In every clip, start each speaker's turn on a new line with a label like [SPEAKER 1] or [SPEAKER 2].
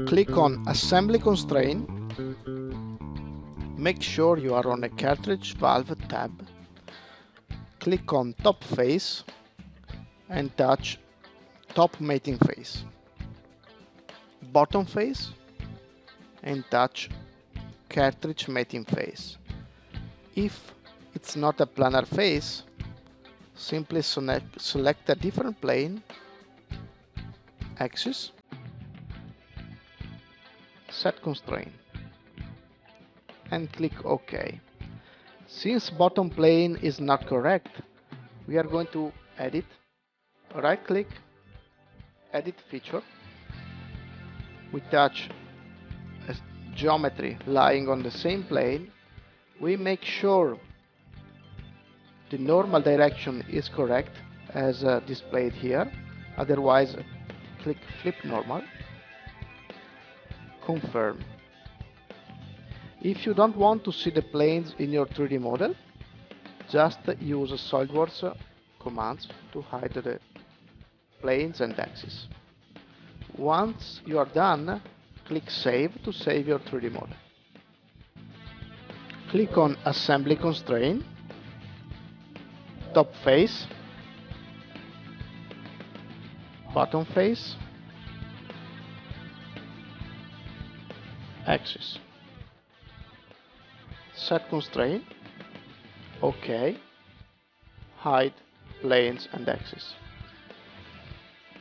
[SPEAKER 1] Click on Assembly Constraint. Make sure you are on a Cartridge Valve tab. Click on Top Face and touch Top Mating Face. Bottom Face and touch Cartridge Mating Face. If it's not a planar face, simply select a different plane, axis, set constraint, and click OK. Since bottom plane is not correct, we are going to edit. Right click, edit feature. We touch a geometry lying on the same plane. We make sure the normal direction is correct as displayed here. Otherwise, click flip normal. Confirm. If you don't want to see the planes in your 3D model, just use SolidWorks commands to hide the planes and axes. Once you are done, click Save to save your 3D model. Click on Assembly Constraint, Top Face, Bottom Face, Axis. Set constraint, OK, hide planes and axis,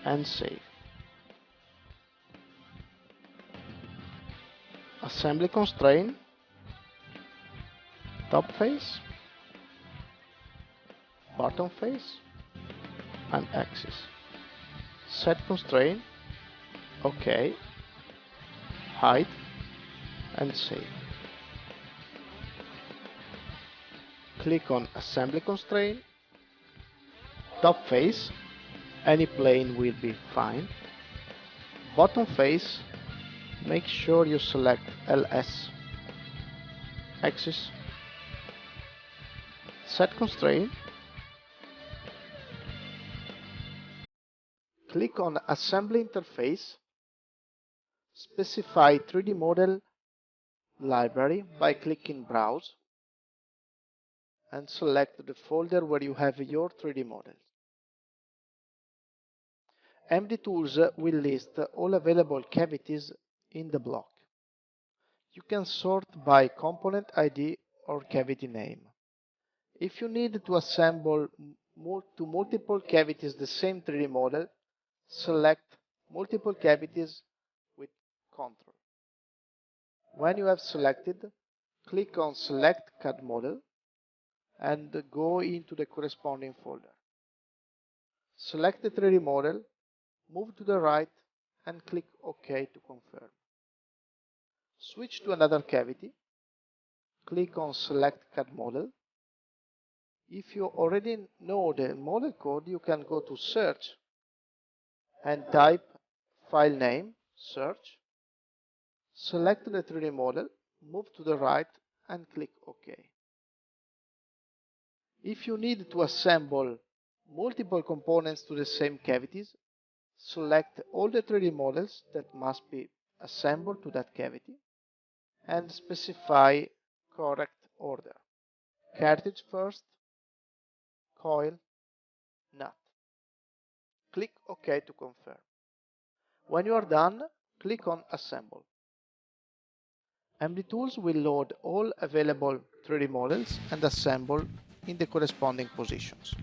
[SPEAKER 1] and save. Assembly constraint, top face, bottom face, and axis. Set constraint, OK, hide, and save. Click on Assembly Constraint, Top Face, any plane will be fine. Bottom Face, make sure you select LS. Axis. Set Constraint. Click on Assembly Interface. Specify 3D Model Library by clicking Browse, and select the folder where you have your 3D models. MDTools will list all available cavities in the block. You can sort by component ID or cavity name. If you need to assemble to multiple cavities the same 3D model, select multiple cavities with Ctrl. When you have selected, click on Select CAD Model and go into the corresponding folder. Select the 3D model, move to the right and click OK to confirm. Switch to another cavity, click on Select CAD Model. If you already know the model code, you can go to Search and type file name, search. Select the 3D model, move to the right and click OK. If you need to assemble multiple components to the same cavities, select all the 3D models that must be assembled to that cavity and specify correct order. Cartridge first, coil, nut. Click OK to confirm. When you are done, click on Assemble. MDTools will load all available 3D models and assemble in the corresponding positions.